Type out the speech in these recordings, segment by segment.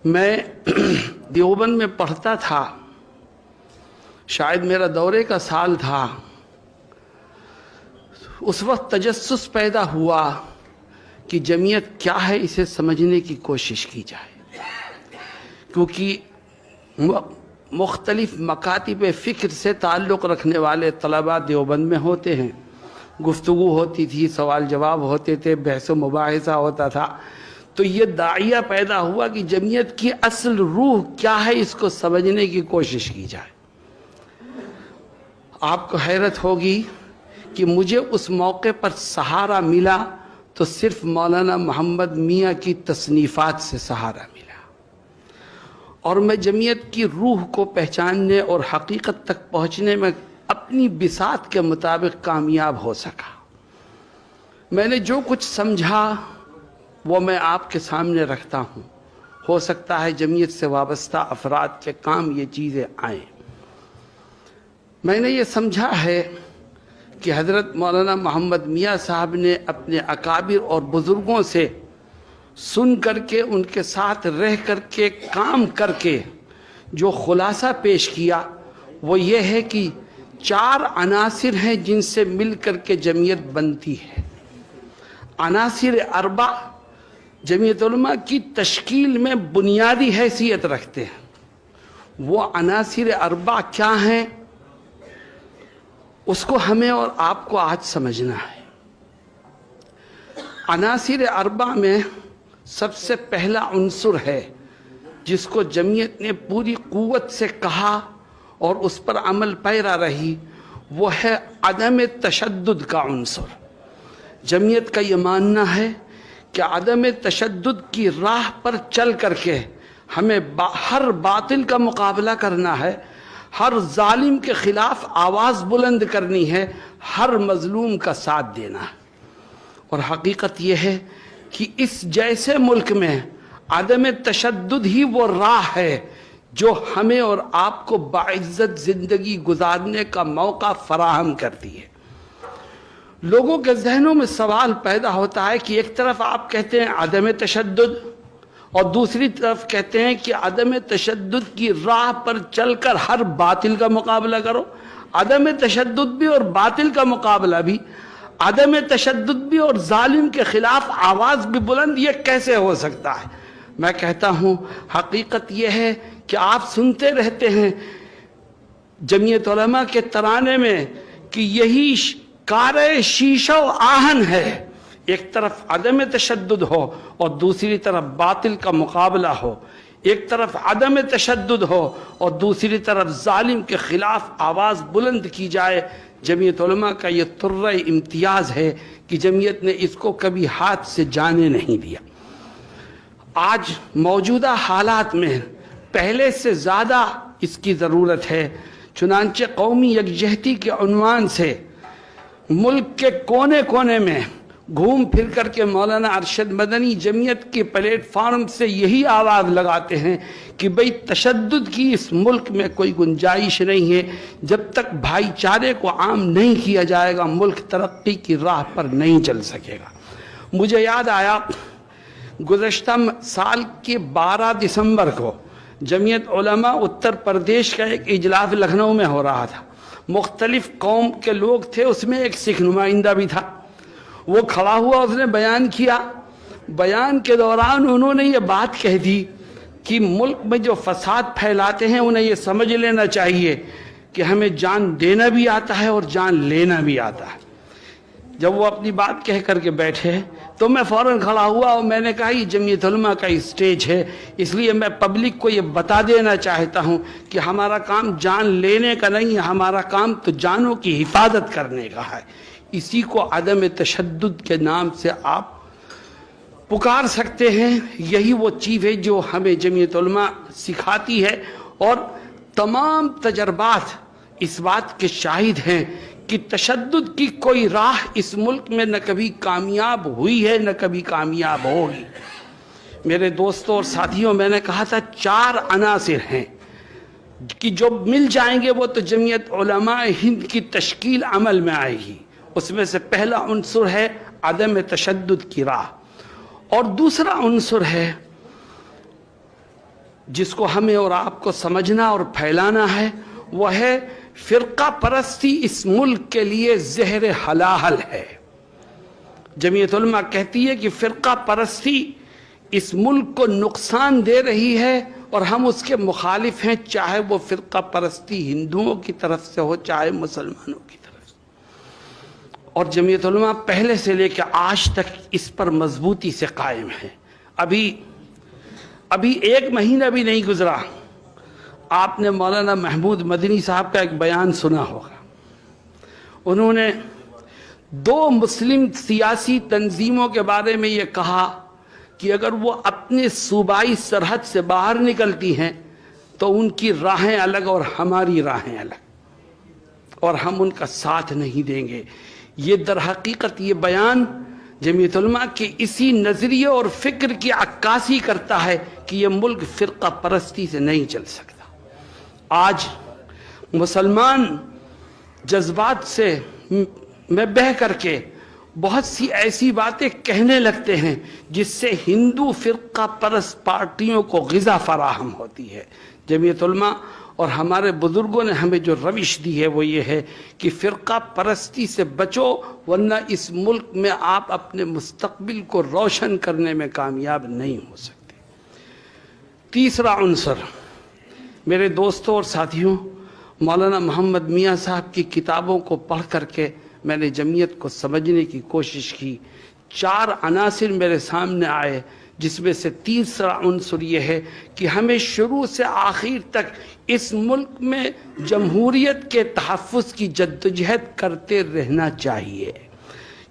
میں دیوبند میں پڑھتا تھا، شاید میرا دورے کا سال تھا۔ اس وقت تجسس پیدا ہوا کہ جمعیت کیا ہے، اسے سمجھنے کی کوشش کی جائے، کیونکہ مختلف مکاتب فکر سے تعلق رکھنے والے طلباء دیوبند میں ہوتے ہیں، گفتگو ہوتی تھی، سوال جواب ہوتے تھے، بحث و مباحثہ ہوتا تھا۔ تو یہ داعیہ پیدا ہوا کہ جمعیت کی اصل روح کیا ہے، اس کو سمجھنے کی کوشش کی جائے۔ آپ کو حیرت ہوگی کہ مجھے اس موقع پر سہارا ملا تو صرف مولانا محمد میاں کی تصنیفات سے سہارا ملا، اور میں جمعیت کی روح کو پہچاننے اور حقیقت تک پہنچنے میں اپنی بساط کے مطابق کامیاب ہو سکا۔ میں نے جو کچھ سمجھا وہ میں آپ کے سامنے رکھتا ہوں، ہو سکتا ہے جمعیت سے وابستہ افراد کے کام یہ چیزیں آئیں۔ میں نے یہ سمجھا ہے کہ حضرت مولانا محمد میاں صاحب نے اپنے اکابر اور بزرگوں سے سن کر کے، ان کے ساتھ رہ کر کے، کام کر کے جو خلاصہ پیش کیا وہ یہ ہے کہ 4 عناصر ہیں جن سے مل کر کے جمعیت بنتی ہے۔ عناصر 4 جمعیت علماء کی تشکیل میں بنیادی حیثیت رکھتے ہیں۔ وہ عناصر 4 کیا ہیں، اس کو ہمیں اور آپ کو آج سمجھنا ہے۔ عناصر 4 میں سب سے پہلا عنصر ہے جس کو جمعیت نے پوری قوت سے کہا اور اس پر عمل پیرا رہی، وہ ہے عدم تشدد کا عنصر۔ جمعیت کا یہ ماننا ہے کہ عدم تشدد کی راہ پر چل کر کے ہمیں ہر باطل کا مقابلہ کرنا ہے، ہر ظالم کے خلاف آواز بلند کرنی ہے، ہر مظلوم کا ساتھ دینا ہے۔ اور حقیقت یہ ہے کہ اس جیسے ملک میں عدم تشدد ہی وہ راہ ہے جو ہمیں اور آپ کو باعزت زندگی گزارنے کا موقع فراہم کرتی ہے۔ لوگوں کے ذہنوں میں سوال پیدا ہوتا ہے کہ ایک طرف آپ کہتے ہیں عدم تشدد، اور دوسری طرف کہتے ہیں کہ عدم تشدد کی راہ پر چل کر ہر باطل کا مقابلہ کرو۔ عدم تشدد بھی اور باطل کا مقابلہ بھی، عدم تشدد بھی اور ظالم کے خلاف آواز بھی بلند، یہ کیسے ہو سکتا ہے؟ میں کہتا ہوں حقیقت یہ ہے کہ آپ سنتے رہتے ہیں جمعیت علماء کے ترانے میں کہ یہی کار شیشہ و آہن ہے، ایک طرف عدم تشدد ہو اور دوسری طرف باطل کا مقابلہ ہو، ایک طرف عدم تشدد ہو اور دوسری طرف ظالم کے خلاف آواز بلند کی جائے۔ جمعیت علماء کا یہ طرہ امتیاز ہے کہ جمعیت نے اس کو کبھی ہاتھ سے جانے نہیں دیا۔ آج موجودہ حالات میں پہلے سے زیادہ اس کی ضرورت ہے، چنانچہ قومی یکجہتی کے عنوان سے ملک کے کونے کونے میں گھوم پھر کر کے مولانا ارشد مدنی جمعیت کے پلیٹ فارم سے یہی آواز لگاتے ہیں کہ بھئی تشدد کی اس ملک میں کوئی گنجائش نہیں ہے، جب تک بھائی چارے کو عام نہیں کیا جائے گا ملک ترقی کی راہ پر نہیں چل سکے گا۔ مجھے یاد آیا گزشتہ سال کے 12 دسمبر کو جمعیت علماء اتر پردیش کا ایک اجلاس لکھنؤ میں ہو رہا تھا، مختلف قوم کے لوگ تھے، اس میں ایک سکھ نمائندہ بھی تھا۔ وہ کھڑا ہوا، اس نے بیان کیا، بیان کے دوران انہوں نے یہ بات کہہ دی کہ ملک میں جو فساد پھیلاتے ہیں انہیں یہ سمجھ لینا چاہیے کہ ہمیں جان دینا بھی آتا ہے اور جان لینا بھی آتا ہے۔ جب وہ اپنی بات کہہ کر کے بیٹھے تو میں فوراً کھڑا ہوا اور میں نے کہا یہ جمعیت علماء کا اسٹیج ہے، اس لیے میں پبلک کو یہ بتا دینا چاہتا ہوں کہ ہمارا کام جان لینے کا نہیں ہے، ہمارا کام تو جانوں کی حفاظت کرنے کا ہے۔ اسی کو عدم تشدد کے نام سے آپ پکار سکتے ہیں۔ یہی وہ چیز ہے جو ہمیں جمعیت علماء سکھاتی ہے، اور تمام تجربات اس بات کے شاہد ہیں کہ تشدد کی کوئی راہ اس ملک میں نہ کبھی کامیاب ہوئی ہے نہ کبھی کامیاب ہوگی۔ میرے دوستوں اور ساتھیوں، میں نے کہا تھا 4 عناصر ہیں کہ جو مل جائیں گے وہ تو جمعیت علماء ہند کی تشکیل عمل میں آئے گی۔ اس میں سے پہلا عنصر ہے عدم تشدد کی راہ، اور دوسرا عنصر ہے جس کو ہمیں اور آپ کو سمجھنا اور پھیلانا ہے وہ ہے فرقہ پرستی اس ملک کے لیے زہر حلاحل ہے۔ جمعیت علماء کہتی ہے کہ فرقہ پرستی اس ملک کو نقصان دے رہی ہے اور ہم اس کے مخالف ہیں، چاہے وہ فرقہ پرستی ہندوؤں کی طرف سے ہو چاہے مسلمانوں کی طرف سے۔ اور جمعیت علماء پہلے سے لے کے آج تک اس پر مضبوطی سے قائم ہے۔ ابھی 1 مہینہ بھی نہیں گزرا، آپ نے مولانا محمود مدنی صاحب کا ایک بیان سنا ہوگا۔ انہوں نے 2 مسلم سیاسی تنظیموں کے بارے میں یہ کہا کہ اگر وہ اپنے صوبائی سرحد سے باہر نکلتی ہیں تو ان کی راہیں الگ اور ہماری راہیں الگ، اور ہم ان کا ساتھ نہیں دیں گے۔ یہ در حقیقت یہ بیان جمعیت علماء کے اسی نظریے اور فکر کی عکاسی کرتا ہے کہ یہ ملک فرقہ پرستی سے نہیں چل سکتا۔ آج مسلمان جذبات سے میں بہہ کر کے بہت سی ایسی باتیں کہنے لگتے ہیں جس سے ہندو فرقہ پرست پارٹیوں کو غذا فراہم ہوتی ہے۔ جمعیت علماء اور ہمارے بزرگوں نے ہمیں جو روش دی ہے وہ یہ ہے کہ فرقہ پرستی سے بچو، ورنہ اس ملک میں آپ اپنے مستقبل کو روشن کرنے میں کامیاب نہیں ہو سکتے۔ تیسرا عنصر، میرے دوستوں اور ساتھیوں، مولانا محمد میاں صاحب کی کتابوں کو پڑھ کر کے میں نے جمعیت کو سمجھنے کی کوشش کی۔ 4 عناصر میرے سامنے آئے، جس میں سے تیسرا عنصر یہ ہے کہ ہمیں شروع سے آخر تک اس ملک میں جمہوریت کے تحفظ کی جدوجہد کرتے رہنا چاہیے،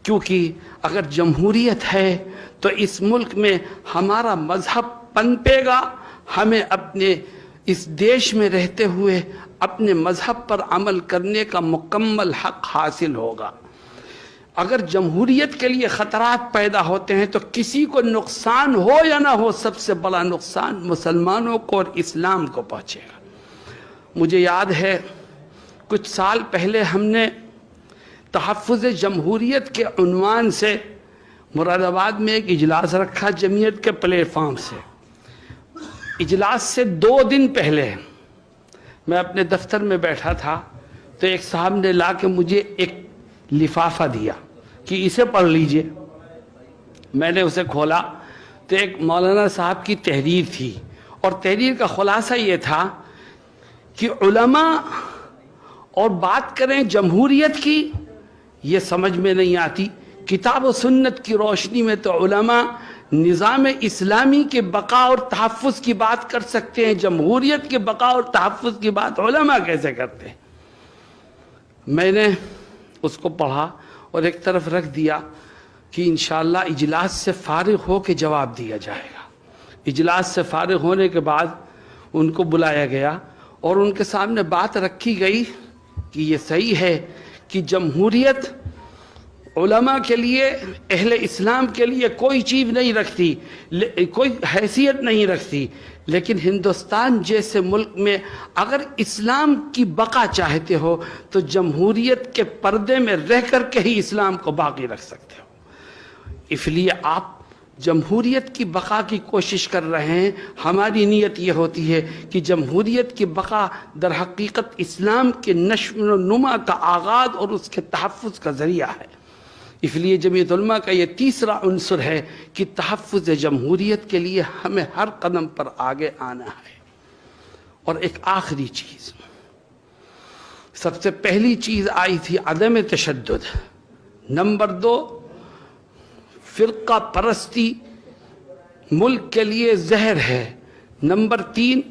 کیونکہ اگر جمہوریت ہے تو اس ملک میں ہمارا مذہب پنپے گا، ہمیں اپنے اس دیش میں رہتے ہوئے اپنے مذہب پر عمل کرنے کا مکمل حق حاصل ہوگا۔ اگر جمہوریت کے لیے خطرات پیدا ہوتے ہیں تو کسی کو نقصان ہو یا نہ ہو، سب سے بڑا نقصان مسلمانوں کو اور اسلام کو پہنچے گا۔ مجھے یاد ہے کچھ سال پہلے ہم نے تحفظ جمہوریت کے عنوان سے مراد آباد میں ایک اجلاس رکھا جمعیت کے پلیٹ فارم سے۔ اجلاس سے 2 دن پہلے میں اپنے دفتر میں بیٹھا تھا تو ایک صاحب نے لا کے مجھے ایک لفافہ دیا کہ اسے پڑھ لیجئے۔ میں نے اسے کھولا تو ایک مولانا صاحب کی تحریر تھی، اور تحریر کا خلاصہ یہ تھا کہ علماء اور بات کریں جمہوریت کی، یہ سمجھ میں نہیں آتی۔ کتاب و سنت کی روشنی میں تو علماء نظام اسلامی کے بقا اور تحفظ کی بات کر سکتے ہیں، جمہوریت کے بقا اور تحفظ کی بات علماء کیسے کرتے ہیں؟ میں نے اس کو پڑھا اور ایک طرف رکھ دیا کہ انشاءاللہ اجلاس سے فارغ ہو کے جواب دیا جائے گا۔ اجلاس سے فارغ ہونے کے بعد ان کو بلایا گیا اور ان کے سامنے بات رکھی گئی کہ یہ صحیح ہے کہ جمہوریت علماء کے لیے، اہل اسلام کے لیے کوئی چیز نہیں رکھتی، کوئی حیثیت نہیں رکھتی، لیکن ہندوستان جیسے ملک میں اگر اسلام کی بقا چاہتے ہو تو جمہوریت کے پردے میں رہ کر کے ہی اسلام کو باقی رکھ سکتے ہو۔ اس لیے آپ جمہوریت کی بقا کی کوشش کر رہے ہیں، ہماری نیت یہ ہوتی ہے کہ جمہوریت کی بقا در حقیقت اسلام کے نشو و نما کا آغاز اور اس کے تحفظ کا ذریعہ ہے۔ اس لیے جمعیت علماء کا یہ تیسرا عنصر ہے کہ تحفظ جمہوریت کے لیے ہمیں ہر قدم پر آگے آنا ہے۔ اور ایک آخری چیز، سب سے پہلی چیز آئی تھی عدم تشدد، نمبر 2 فرقہ پرستی ملک کے لیے زہر ہے، نمبر 3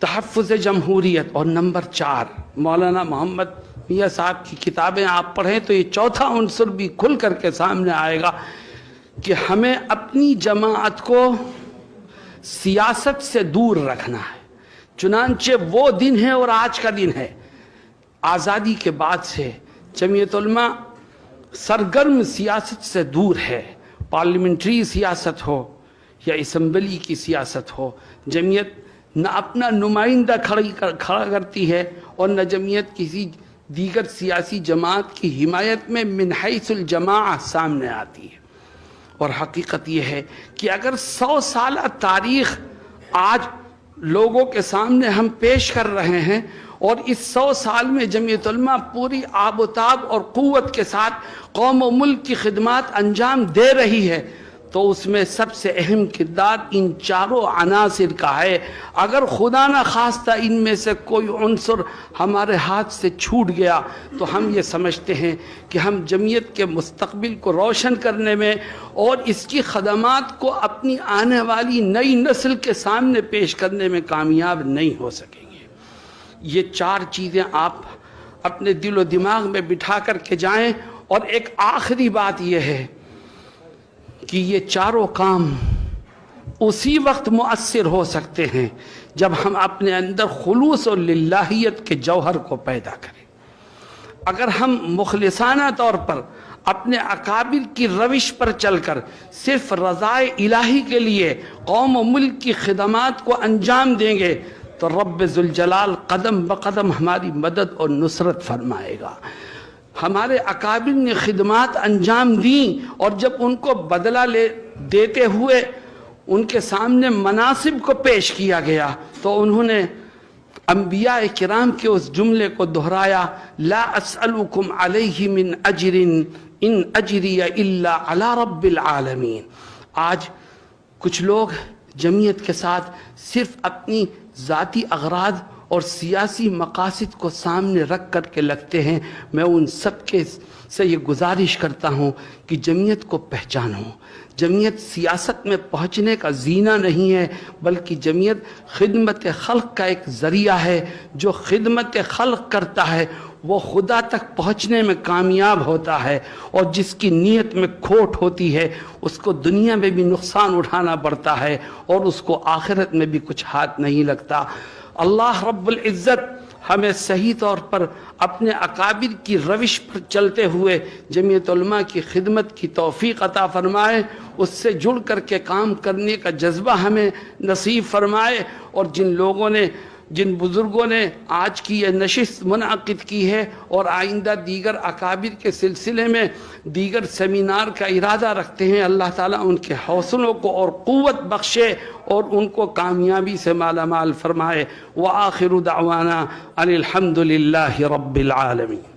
تحفظ جمہوریت، اور نمبر 4 مولانا محمد میاں صاحب کی کتابیں آپ پڑھیں تو یہ چوتھا عنصر بھی کھل کر کے سامنے آئے گا کہ ہمیں اپنی جماعت کو سیاست سے دور رکھنا ہے۔ چنانچہ وہ دن ہے اور آج کا دن ہے، آزادی کے بعد سے جمعیت علماء سرگرم سیاست سے دور ہے، پارلیمنٹری سیاست ہو یا اسمبلی کی سیاست ہو۔ جمعیت نہ اپنا نمائندہ کھڑا کرتی ہے اور نہ جمعیت کسی دیگر سیاسی جماعت کی حمایت میں من حیث الجماعہ سامنے آتی ہے۔ اور حقیقت یہ ہے کہ اگر 100 سالہ تاریخ آج لوگوں کے سامنے ہم پیش کر رہے ہیں، اور اس 100 سال میں جمعیت علماء پوری آب و تاب اور قوت کے ساتھ قوم و ملک کی خدمات انجام دے رہی ہے، تو اس میں سب سے اہم کردار ان چاروں عناصر کا ہے۔ اگر خدا نہ خواستہ ان میں سے کوئی عنصر ہمارے ہاتھ سے چھوٹ گیا تو ہم یہ سمجھتے ہیں کہ ہم جمعیت کے مستقبل کو روشن کرنے میں اور اس کی خدمات کو اپنی آنے والی نئی نسل کے سامنے پیش کرنے میں کامیاب نہیں ہو سکیں گے۔ یہ 4 چیزیں آپ اپنے دل و دماغ میں بٹھا کر کے جائیں۔ اور ایک آخری بات یہ ہے کہ یہ چاروں کام اسی وقت مؤثر ہو سکتے ہیں جب ہم اپنے اندر خلوص اور للہیت کے جوہر کو پیدا کریں۔ اگر ہم مخلصانہ طور پر اپنے اکابر کی روش پر چل کر صرف رضائے الہی کے لیے قوم و ملک کی خدمات کو انجام دیں گے تو رب ذوالجلال قدم بقدم ہماری مدد اور نصرت فرمائے گا۔ ہمارے اکابر نے خدمات انجام دیں، اور جب ان کو بدلہ دیتے ہوئے ان کے سامنے مناصب کو پیش کیا گیا تو انہوں نے انبیاء کرام کے اس جملے کو دہرایا، لا اسألکم علیہ من اجر ان اجری الا علی رب العالمین۔ آج کچھ لوگ جمعیت کے ساتھ صرف اپنی ذاتی اغراض اور سیاسی مقاصد کو سامنے رکھ کر کے لگتے ہیں۔ میں ان سب کے سے یہ گزارش کرتا ہوں کہ جمعیت کو پہچانو۔ جمعیت سیاست میں پہنچنے کا زینہ نہیں ہے، بلکہ جمعیت خدمت خلق کا ایک ذریعہ ہے۔ جو خدمت خلق کرتا ہے وہ خدا تک پہنچنے میں کامیاب ہوتا ہے، اور جس کی نیت میں کھوٹ ہوتی ہے اس کو دنیا میں بھی نقصان اٹھانا پڑتا ہے، اور اس کو آخرت میں بھی کچھ ہاتھ نہیں لگتا۔ اللہ رب العزت ہمیں صحیح طور پر اپنے اکابر کی روش پر چلتے ہوئے جمعیت علماء کی خدمت کی توفیق عطا فرمائے، اس سے جڑ کر کے کام کرنے کا جذبہ ہمیں نصیب فرمائے۔ اور جن بزرگوں نے آج کی یہ نشست منعقد کی ہے، اور آئندہ دیگر اکابر کے سلسلے میں دیگر سیمینار کا ارادہ رکھتے ہیں، اللہ تعالیٰ ان کے حوصلوں کو اور قوت بخشے اور ان کو کامیابی سے مالا مال فرمائے۔ وآخر دعوانا ان الحمد للہ رب العالمین۔